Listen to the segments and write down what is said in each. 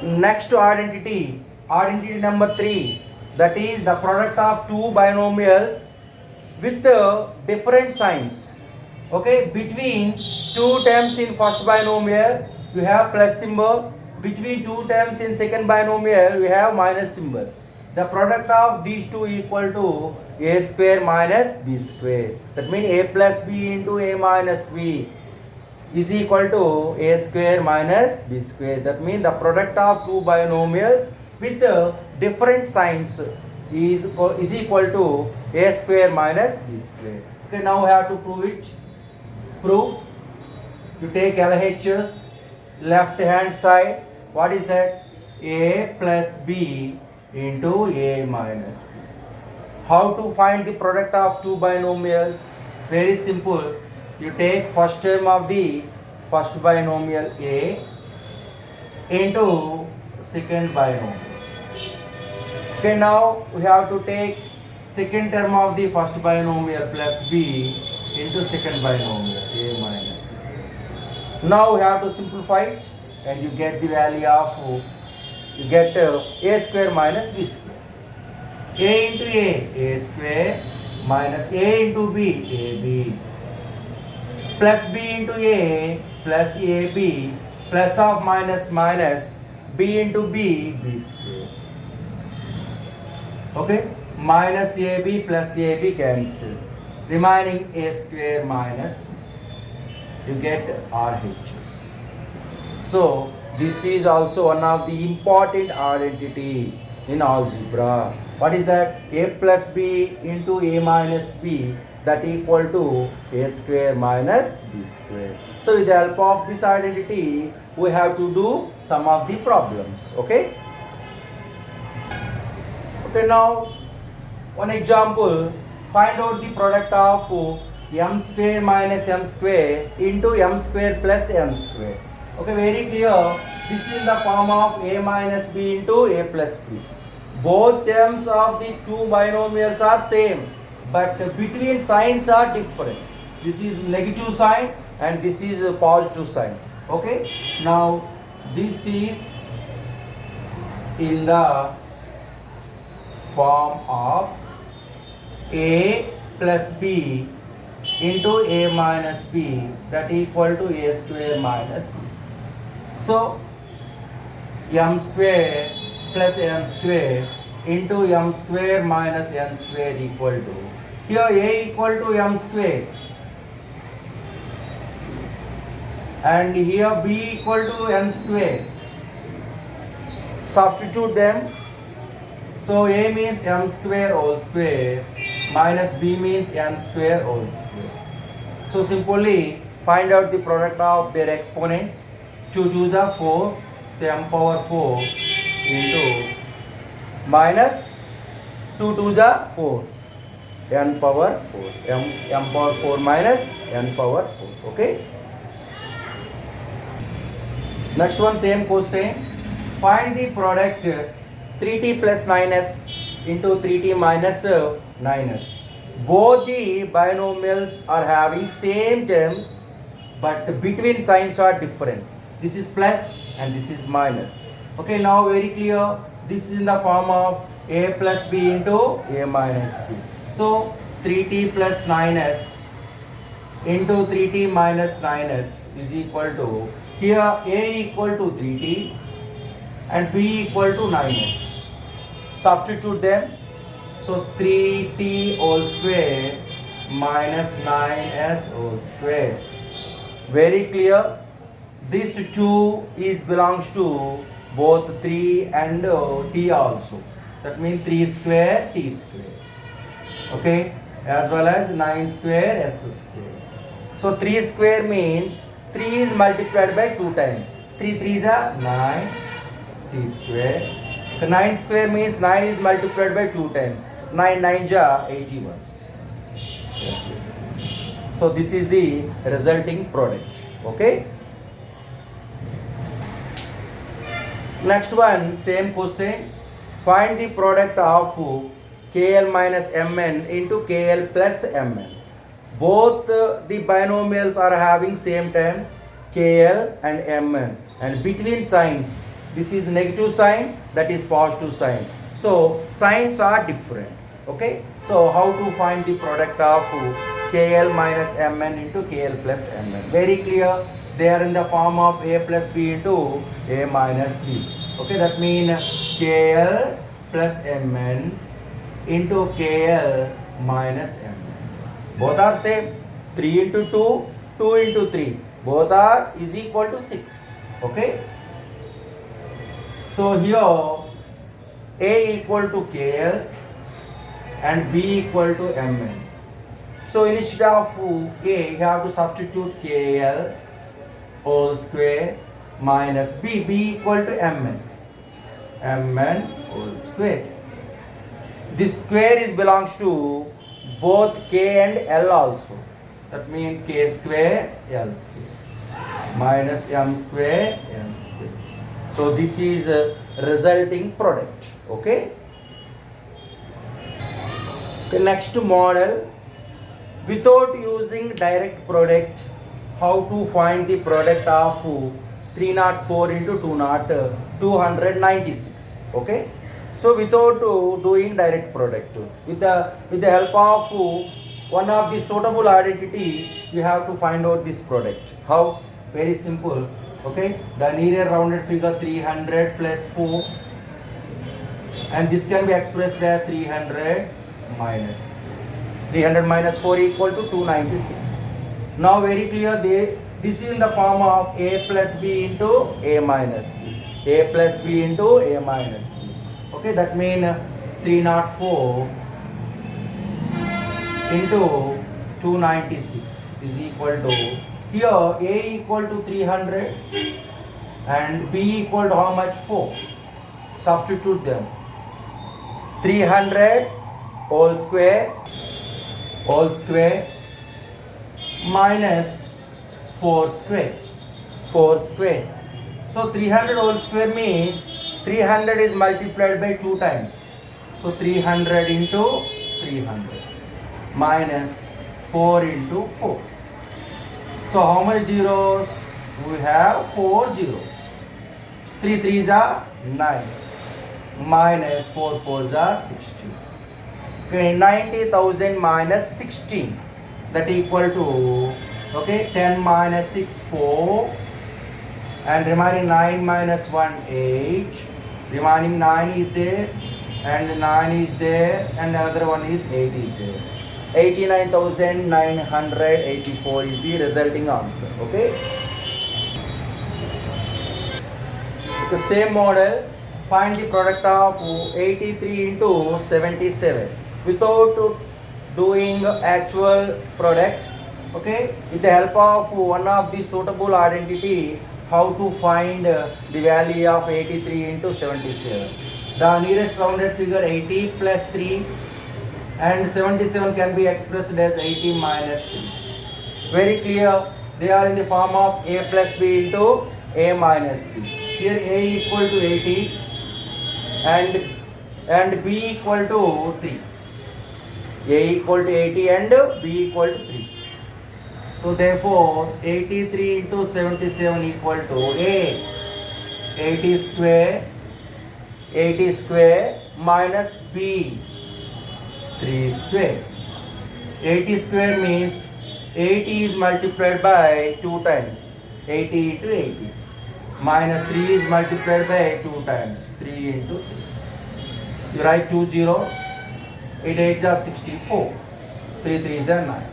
Next identity number 3, that is the product of two binomials with different signs. Okay, between two terms in first binomial we have plus symbol, between two terms in second binomial we have minus symbol. The product of these two equal to a square minus b square. That means a plus b into a minus b is equal to a square minus b square. That means the product of two binomials with different signs is equal to a square minus b square. Okay, now we have to prove it. Proof. You take LHS, left hand side. What is that? A plus b into a minus b. How to find the product of two binomials? Very simple. You take first term of the first binomial a into second binomial. Okay, now we have to take second term of the first binomial plus b into second binomial a minus b. Now we have to simplify it and you get the value of a square minus b square. A into a square minus a into b, ab, plus b into a plus ab, plus of minus minus b into b, b square. Okay, minus ab plus ab cancel, remaining a square minus b square. You get RHS. So this is also one of the important identity in algebra. What is that? A plus b into a minus b, that equal to a square minus b square. So with the help of this identity we have to do some of the problems. Okay, now one example. Find out the product of m square minus m square into m square plus m square. Okay, very clear. This is the form of a minus b into a plus b. Both terms of the two binomials are same, but between signs are different. This is negative sign and this is a positive sign. Okay, now this is in the form of a plus b into a minus b, that equal to a square minus b square. So m square plus m square into m square minus n square equal to, here a equal to m square and here b equal to m square. Substitute them. So a means m square whole square minus b means n square whole square. So simply find out the product of their exponents. 2 2s are 4, so m power 4 into minus 2 2s are 4, n power 4, m power 4 minus n power 4. Okay. Next one, same question. Find the product 3t plus 9s into 3t minus 9s. Both the binomials are having same terms, but between signs are different. This is plus and this is minus. Okay, now very clear. This is in the form of a plus b into a minus b. So 3t plus 9s into 3t minus 9s is equal to, here a equal to 3t and b equal to 9s. Substitute them. So 3t whole square minus 9s whole square. Very clear. This 2 is belongs to both 3 and t also. That means 3 square t square. Okay, as well as 9 square s square. So 3 square means 3 is multiplied by 2 times. 3 3s are 9 t square. The 9 square means 9 is multiplied by 2 times. 9 9 ja 81. Yes. So this is the resulting product. Okay. Next one, same question. Find the product of KL minus Mn into KL plus Mn. Both the binomials are having same terms, KL and Mn, and between signs this is negative sign, that is positive sign. So signs are different. Okay, so how to find the product of KL minus Mn into KL plus Mn? Very clear, they are in the form of A plus B into A minus B. Okay, that means KL plus Mn into KL minus Mn. Both are same. 3 into 2, 2 into 3. Both are is equal to 6. Okay. So here A equal to KL and B equal to Mn. So instead of A, you have to substitute KL whole square minus B equal to Mn. Mn whole square. This square is belongs to both K and L also. That means K square L square minus M square N square. So this is a resulting product. Okay. Okay, next model. Without using direct product, how to find the product of 304 into 296. Okay. So without doing direct product, with the help of one of the suitable identity, you have to find out this product. How? Very simple. Okay, the nearer rounded figure 300 plus 4, and this can be expressed as 300 minus 4 equal to 296. Now very clear, this is in the form of A plus B into A minus B. A plus B into A minus B. Okay, that means 304 into 296 is equal to, here A equal to 300 and B equal to how much? 4. Substitute them. 300 whole square minus 4 square. So 300 whole square means 300 is multiplied by 2 times. So 300 into 300 minus 4 into 4. So how many zeros? We have 4 zeros. 3 3s are 9 minus 4 4s are 16. Okay, 90,000 minus 16, that equal to, okay, 10 minus 6 4, and remaining 9 minus 1 8, remaining 9 is there, and 9 is there, and the other one is 8 is there. 89,984 is the resulting answer. Okay. The same model, find the product of 83 into 77 without doing actual product. Okay, with the help of one of the suitable identity, how to find the value of 83 into 77. The nearest rounded figure 80 plus 3 and 77 can be expressed as 80 minus 3. Very clear, they are in the form of A plus B into A minus B. Here A equal to 80 and B equal to 3. A equal to 80 and B equal to 3. So therefore 83 into 77 equal to A 80 square minus B 3 square. 80 square means 80 is multiplied by 2 times. 80 into 80. Minus 3 is multiplied by 2 times. 3 into 3. You write 2 zeros. 8 8s are 64. 3 3s are 9.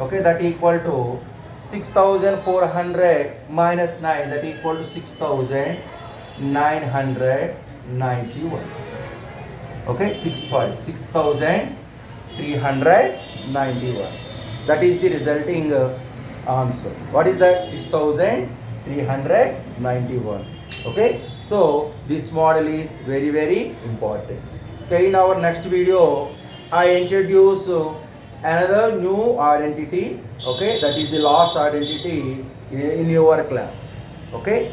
Okay, that equal to 6,400 minus 9, that equal to 6,991. Okay, 6,391. That is the resulting answer. What is that? 6,391. Okay, so this model is very, very important. Okay, in our next video, I introduce another new identity. Okay, that is the last identity in your class. Okay.